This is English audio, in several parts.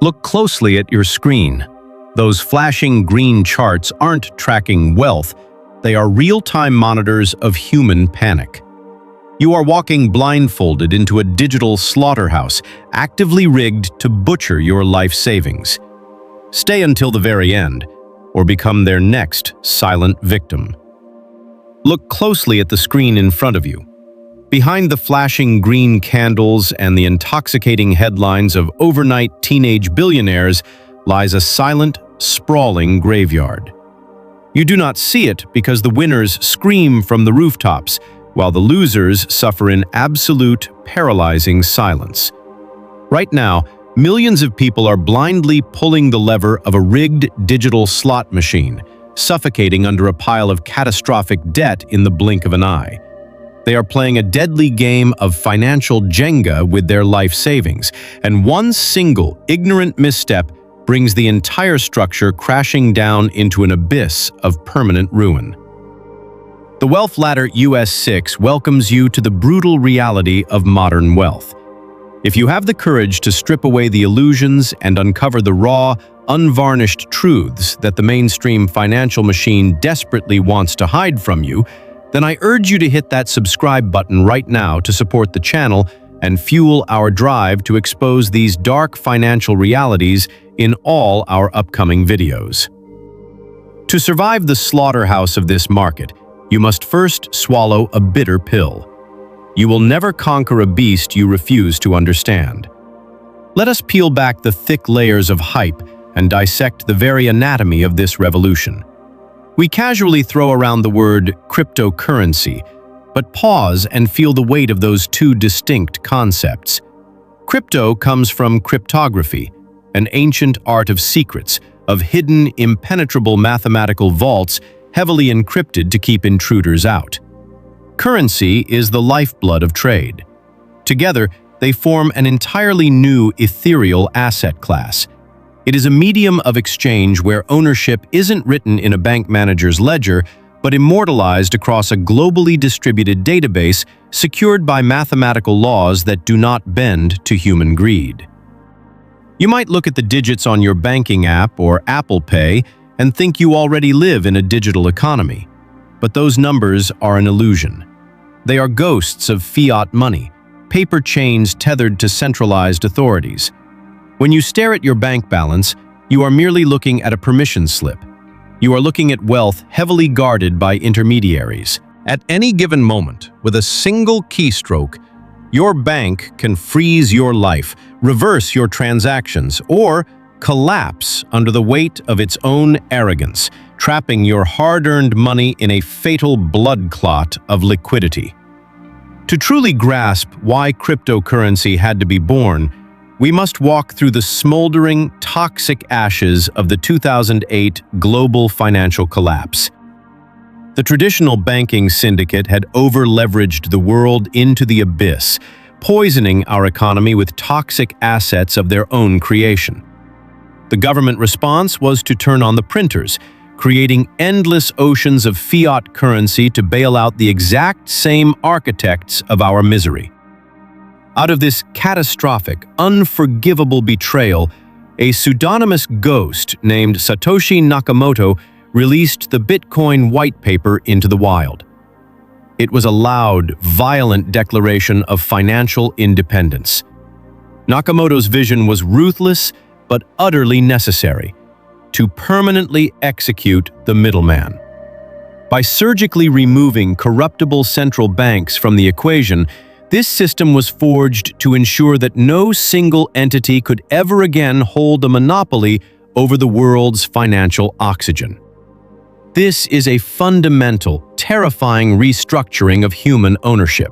Look closely at your screen. Those flashing green charts aren't tracking wealth, they are real-time monitors of human panic. You are walking blindfolded into a digital slaughterhouse, actively rigged to butcher your life savings. Stay until the very end, or become their next silent victim. Look closely at the screen in front of you. Behind the flashing green candles and the intoxicating headlines of overnight teenage billionaires lies a silent, sprawling graveyard. You do not see it because the winners scream from the rooftops, while the losers suffer in absolute, paralyzing silence. Right now, millions of people are blindly pulling the lever of a rigged digital slot machine, suffocating under a pile of catastrophic debt in the blink of an eye. They are playing a deadly game of financial Jenga with their life savings, and one single, ignorant misstep brings the entire structure crashing down into an abyss of permanent ruin. The Wealth Ladder US 6 welcomes you to the brutal reality of modern wealth. If you have the courage to strip away the illusions and uncover the raw, unvarnished truths that the mainstream financial machine desperately wants to hide from you, then I urge you to hit that subscribe button right now to support the channel and fuel our drive to expose these dark financial realities in all our upcoming videos. To survive the slaughterhouse of this market, you must first swallow a bitter pill. You will never conquer a beast you refuse to understand. Let us peel back the thick layers of hype and dissect the very anatomy of this revolution. We casually throw around the word cryptocurrency, but pause and feel the weight of those two distinct concepts. Crypto comes from cryptography, an ancient art of secrets, of hidden, impenetrable mathematical vaults heavily encrypted to keep intruders out. Currency is the lifeblood of trade. Together, they form an entirely new ethereal asset class. It is a medium of exchange where ownership isn't written in a bank manager's ledger, but immortalized across a globally distributed database secured by mathematical laws that do not bend to human greed. You might look at the digits on your banking app or Apple Pay and think you already live in a digital economy. But those numbers are an illusion. They are ghosts of fiat money, paper chains tethered to centralized authorities. When you stare at your bank balance, you are merely looking at a permission slip. You are looking at wealth heavily guarded by intermediaries. At any given moment, with a single keystroke, your bank can freeze your life, reverse your transactions, or collapse under the weight of its own arrogance, trapping your hard-earned money in a fatal blood clot of liquidity. To truly grasp why cryptocurrency had to be born, we must walk through the smoldering, toxic ashes of the 2008 global financial collapse. The traditional banking syndicate had over-leveraged the world into the abyss, poisoning our economy with toxic assets of their own creation. The government response was to turn on the printers, creating endless oceans of fiat currency to bail out the exact same architects of our misery. Out of this catastrophic, unforgivable betrayal, a pseudonymous ghost named Satoshi Nakamoto released the Bitcoin white paper into the wild. It was a loud, violent declaration of financial independence. Nakamoto's vision was ruthless but utterly necessary: to permanently execute the middleman. By surgically removing corruptible central banks from the equation, this system was forged to ensure that no single entity could ever again hold a monopoly over the world's financial oxygen. This is a fundamental, terrifying restructuring of human ownership.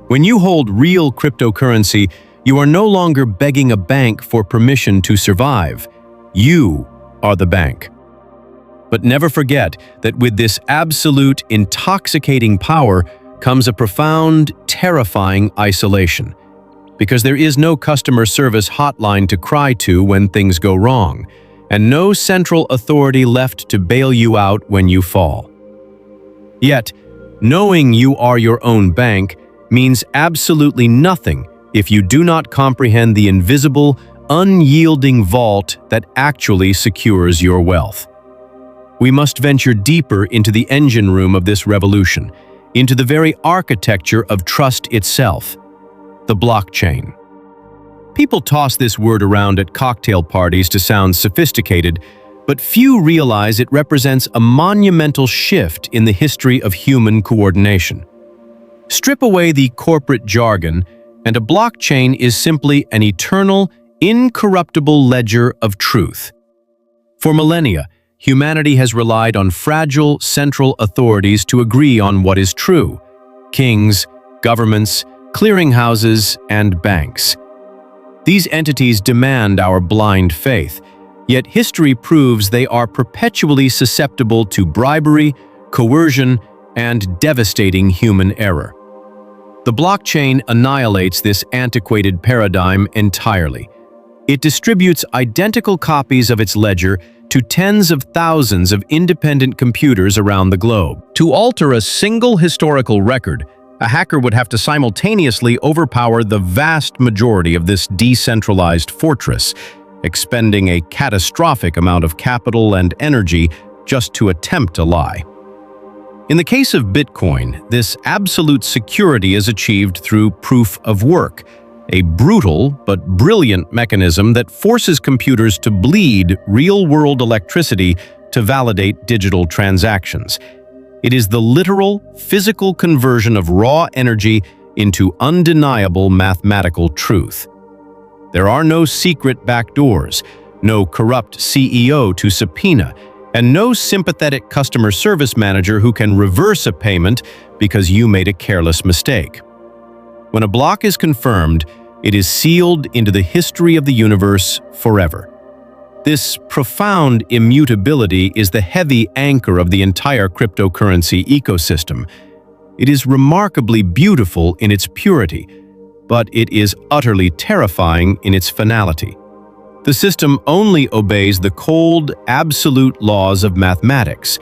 When you hold real cryptocurrency, you are no longer begging a bank for permission to survive. You are the bank. But never forget that with this absolute, intoxicating power comes a profound, terrifying isolation. Because there is no customer service hotline to cry to when things go wrong, and no central authority left to bail you out when you fall. Yet, knowing you are your own bank means absolutely nothing if you do not comprehend the invisible, unyielding vault that actually secures your wealth. We must venture deeper into the engine room of this revolution, into the very architecture of trust itself, the blockchain. People toss this word around at cocktail parties to sound sophisticated, but few realize it represents a monumental shift in the history of human coordination. Strip away the corporate jargon, and a blockchain is simply an eternal, incorruptible ledger of truth. For millennia, humanity has relied on fragile central authorities to agree on what is true: kings, governments, clearinghouses, and banks. These entities demand our blind faith, yet history proves they are perpetually susceptible to bribery, coercion, and devastating human error. The blockchain annihilates this antiquated paradigm entirely. It distributes identical copies of its ledger to tens of thousands of independent computers around the globe. To alter a single historical record, a hacker would have to simultaneously overpower the vast majority of this decentralized fortress, expending a catastrophic amount of capital and energy just to attempt a lie. In the case of Bitcoin, this absolute security is achieved through proof of work, a brutal but brilliant mechanism that forces computers to bleed real-world electricity to validate digital transactions. It is the literal, physical conversion of raw energy into undeniable mathematical truth. There are no secret backdoors, no corrupt CEO to subpoena, and no sympathetic customer service manager who can reverse a payment because you made a careless mistake. When a block is confirmed, it is sealed into the history of the universe forever. This profound immutability is the heavy anchor of the entire cryptocurrency ecosystem. It is remarkably beautiful in its purity, but it is utterly terrifying in its finality. The system only obeys the cold, absolute laws of mathematics.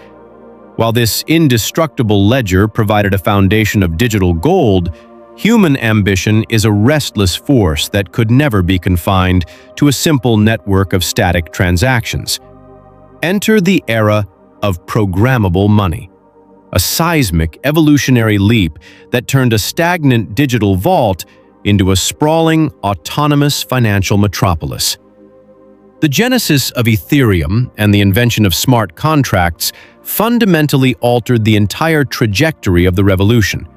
While this indestructible ledger provided a foundation of digital gold, human ambition is a restless force that could never be confined to a simple network of static transactions. Enter the era of programmable money, a seismic evolutionary leap that turned a stagnant digital vault into a sprawling, autonomous financial metropolis. The genesis of Ethereum and the invention of smart contracts fundamentally altered the entire trajectory of the revolution.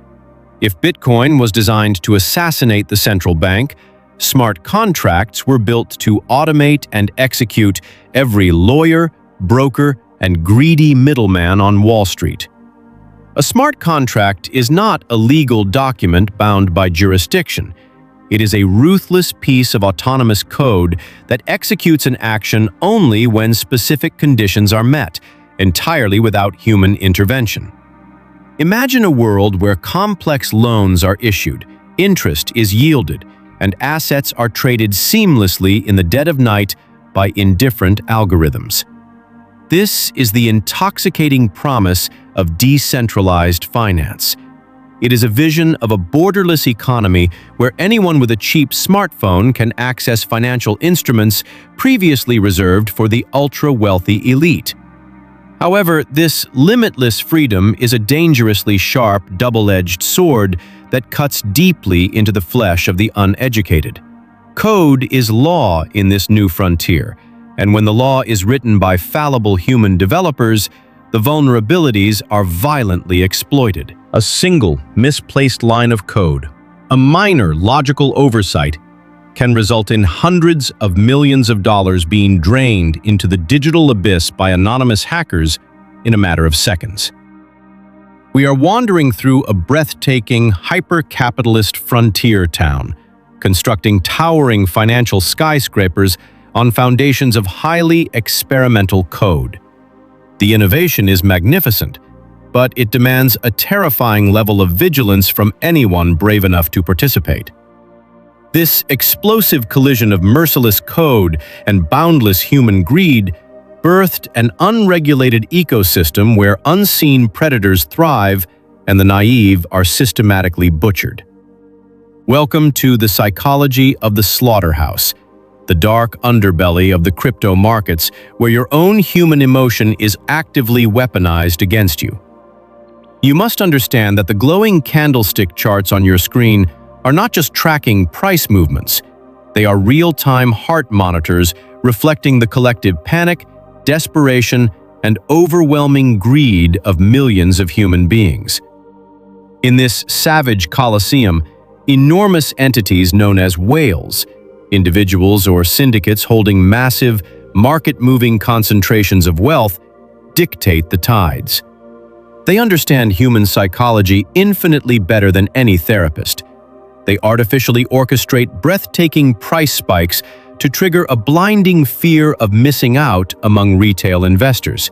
If Bitcoin was designed to assassinate the central bank, smart contracts were built to automate and execute every lawyer, broker, and greedy middleman on Wall Street. A smart contract is not a legal document bound by jurisdiction. It is a ruthless piece of autonomous code that executes an action only when specific conditions are met, entirely without human intervention. Imagine a world where complex loans are issued, interest is yielded, and assets are traded seamlessly in the dead of night by indifferent algorithms. This is the intoxicating promise of decentralized finance. It is a vision of a borderless economy where anyone with a cheap smartphone can access financial instruments previously reserved for the ultra-wealthy elite. However, this limitless freedom is a dangerously sharp, double-edged sword that cuts deeply into the flesh of the uneducated. Code is law in this new frontier, and when the law is written by fallible human developers, the vulnerabilities are violently exploited. A single, misplaced line of code, a minor logical oversight, can result in hundreds of millions of dollars being drained into the digital abyss by anonymous hackers in a matter of seconds. We are wandering through a breathtaking, hyper-capitalist frontier town, constructing towering financial skyscrapers on foundations of highly experimental code. The innovation is magnificent, but it demands a terrifying level of vigilance from anyone brave enough to participate. This explosive collision of merciless code and boundless human greed birthed an unregulated ecosystem where unseen predators thrive and the naive are systematically butchered. Welcome to the psychology of the slaughterhouse, the dark underbelly of the crypto markets where your own human emotion is actively weaponized against you. You must understand that the glowing candlestick charts on your screen are not just tracking price movements. They are real-time heart monitors reflecting the collective panic, desperation, and overwhelming greed of millions of human beings. In this savage coliseum, enormous entities known as whales, individuals or syndicates holding massive, market-moving concentrations of wealth, dictate the tides. They understand human psychology infinitely better than any therapist. They artificially orchestrate breathtaking price spikes to trigger a blinding fear of missing out among retail investors.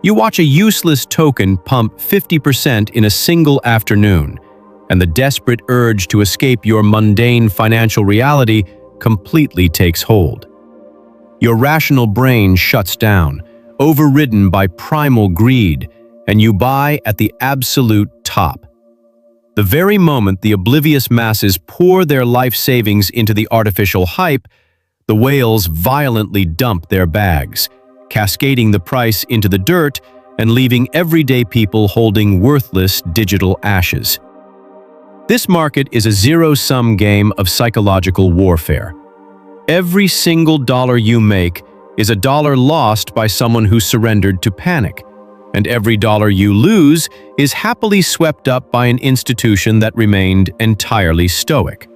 You watch a useless token pump 50% in a single afternoon, and the desperate urge to escape your mundane financial reality completely takes hold. Your rational brain shuts down, overridden by primal greed, and you buy at the absolute top. The very moment the oblivious masses pour their life savings into the artificial hype, the whales violently dump their bags, cascading the price into the dirt and leaving everyday people holding worthless digital ashes. This market is a zero-sum game of psychological warfare. Every single dollar you make is a dollar lost by someone who surrendered to panic, and every dollar you lose is happily swept up by an institution that remained entirely stoic.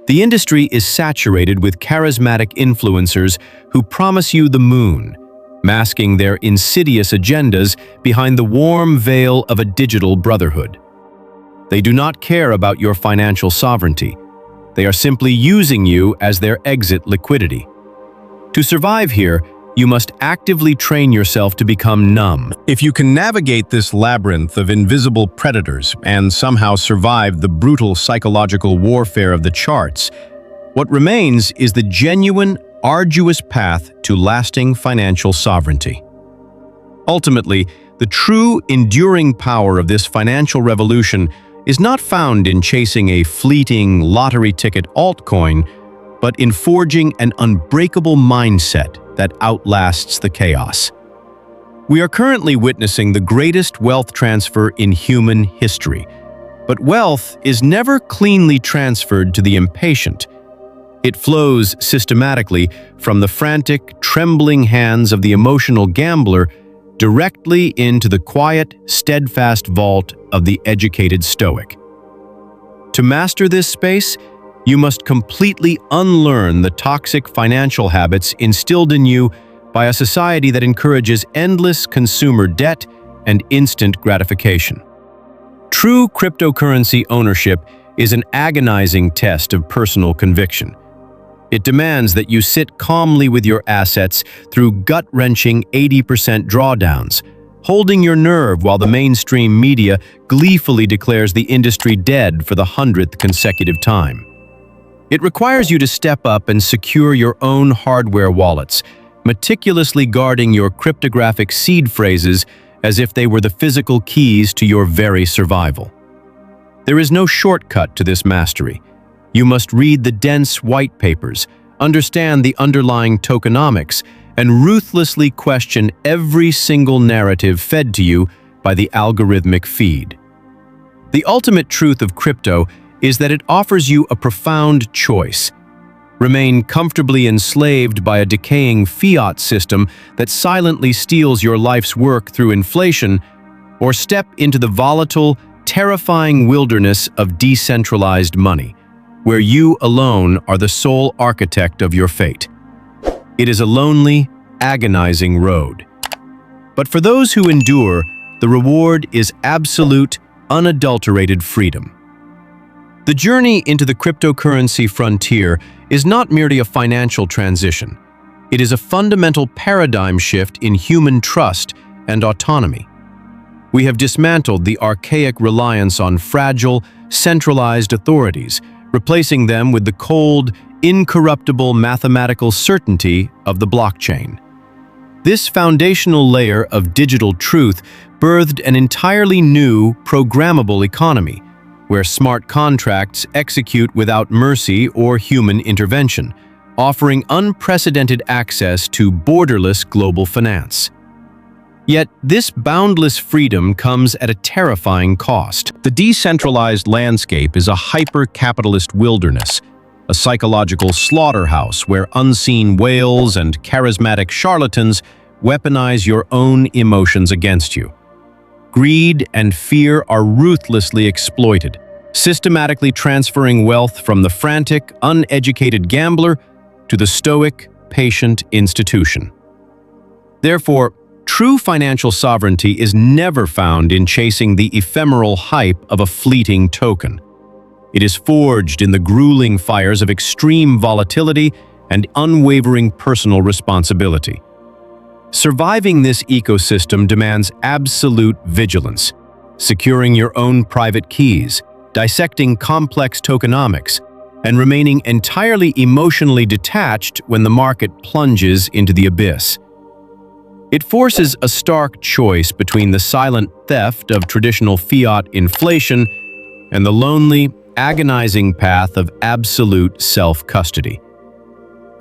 The industry is saturated with charismatic influencers who promise you the moon, masking their insidious agendas behind the warm veil of a digital brotherhood. They do not care about your financial sovereignty. They are simply using you as their exit liquidity. To survive here, you must actively train yourself to become numb. If you can navigate this labyrinth of invisible predators and somehow survive the brutal psychological warfare of the charts, what remains is the genuine, arduous path to lasting financial sovereignty. Ultimately, the true, enduring power of this financial revolution is not found in chasing a fleeting, lottery ticket altcoin, but in forging an unbreakable mindset that outlasts the chaos. We are currently witnessing the greatest wealth transfer in human history, but wealth is never cleanly transferred to the impatient. It flows systematically from the frantic, trembling hands of the emotional gambler directly into the quiet, steadfast vault of the educated stoic. To master this space, you must completely unlearn the toxic financial habits instilled in you by a society that encourages endless consumer debt and instant gratification. True cryptocurrency ownership is an agonizing test of personal conviction. It demands that you sit calmly with your assets through gut-wrenching 80% drawdowns, holding your nerve while the mainstream media gleefully declares the industry dead for the 100th consecutive time. It requires you to step up and secure your own hardware wallets, meticulously guarding your cryptographic seed phrases as if they were the physical keys to your very survival. There is no shortcut to this mastery. You must read the dense white papers, understand the underlying tokenomics, and ruthlessly question every single narrative fed to you by the algorithmic feed. The ultimate truth of crypto is that it offers you a profound choice. Remain comfortably enslaved by a decaying fiat system that silently steals your life's work through inflation, or step into the volatile, terrifying wilderness of decentralized money, where you alone are the sole architect of your fate. It is a lonely, agonizing road. But for those who endure, the reward is absolute, unadulterated freedom. The journey into the cryptocurrency frontier is not merely a financial transition. It is a fundamental paradigm shift in human trust and autonomy. We have dismantled the archaic reliance on fragile, centralized authorities, replacing them with the cold, incorruptible mathematical certainty of the blockchain. This foundational layer of digital truth birthed an entirely new, programmable economy, where smart contracts execute without mercy or human intervention, offering unprecedented access to borderless global finance. Yet, this boundless freedom comes at a terrifying cost. The decentralized landscape is a hyper-capitalist wilderness, a psychological slaughterhouse where unseen whales and charismatic charlatans weaponize your own emotions against you. Greed and fear are ruthlessly exploited, systematically transferring wealth from the frantic, uneducated gambler to the stoic, patient institution. Therefore, true financial sovereignty is never found in chasing the ephemeral hype of a fleeting token. It is forged in the grueling fires of extreme volatility and unwavering personal responsibility. Surviving this ecosystem demands absolute vigilance, securing your own private keys, dissecting complex tokenomics, and remaining entirely emotionally detached when the market plunges into the abyss. It forces a stark choice between the silent theft of traditional fiat inflation and the lonely, agonizing path of absolute self-custody.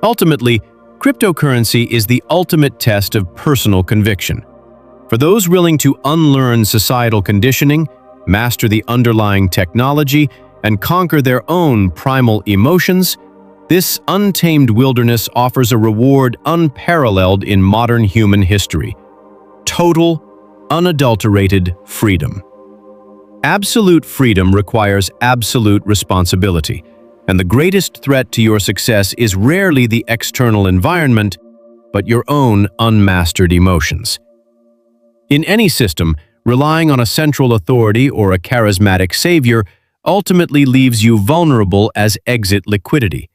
Ultimately, cryptocurrency is the ultimate test of personal conviction. For those willing to unlearn societal conditioning, master the underlying technology, and conquer their own primal emotions, this untamed wilderness offers a reward unparalleled in modern human history: total, unadulterated freedom. Absolute freedom requires absolute responsibility, and the greatest threat to your success is rarely the external environment, but your own unmastered emotions. In any system, relying on a central authority or a charismatic savior ultimately leaves you vulnerable as exit liquidity.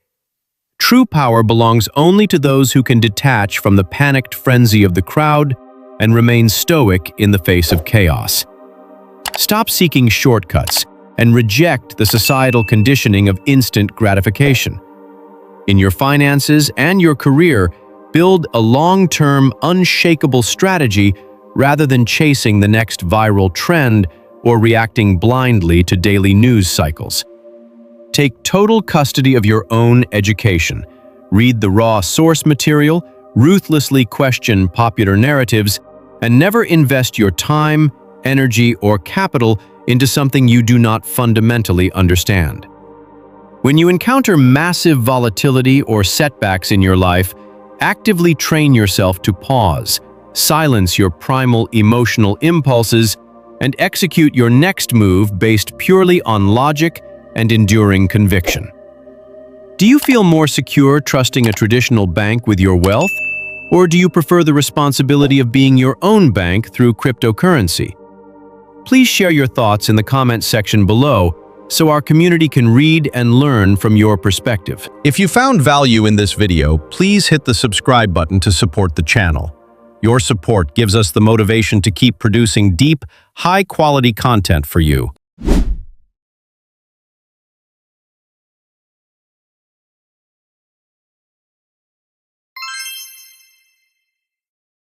True power belongs only to those who can detach from the panicked frenzy of the crowd and remain stoic in the face of chaos. Stop seeking shortcuts and reject the societal conditioning of instant gratification. In your finances and your career, build a long-term, unshakable strategy rather than chasing the next viral trend or reacting blindly to daily news cycles. Take total custody of your own education. Read the raw source material, ruthlessly question popular narratives, and never invest your time, energy, or capital into something you do not fundamentally understand. When you encounter massive volatility or setbacks in your life, actively train yourself to pause, silence your primal emotional impulses, and execute your next move based purely on logic and enduring conviction. Do you feel more secure trusting a traditional bank with your wealth, or do you prefer the responsibility of being your own bank through cryptocurrency? Please share your thoughts in the comment section below so our community can read and learn from your perspective. If you found value in this video, please hit the subscribe button to support the channel. Your support gives us the motivation to keep producing deep, high-quality content for you.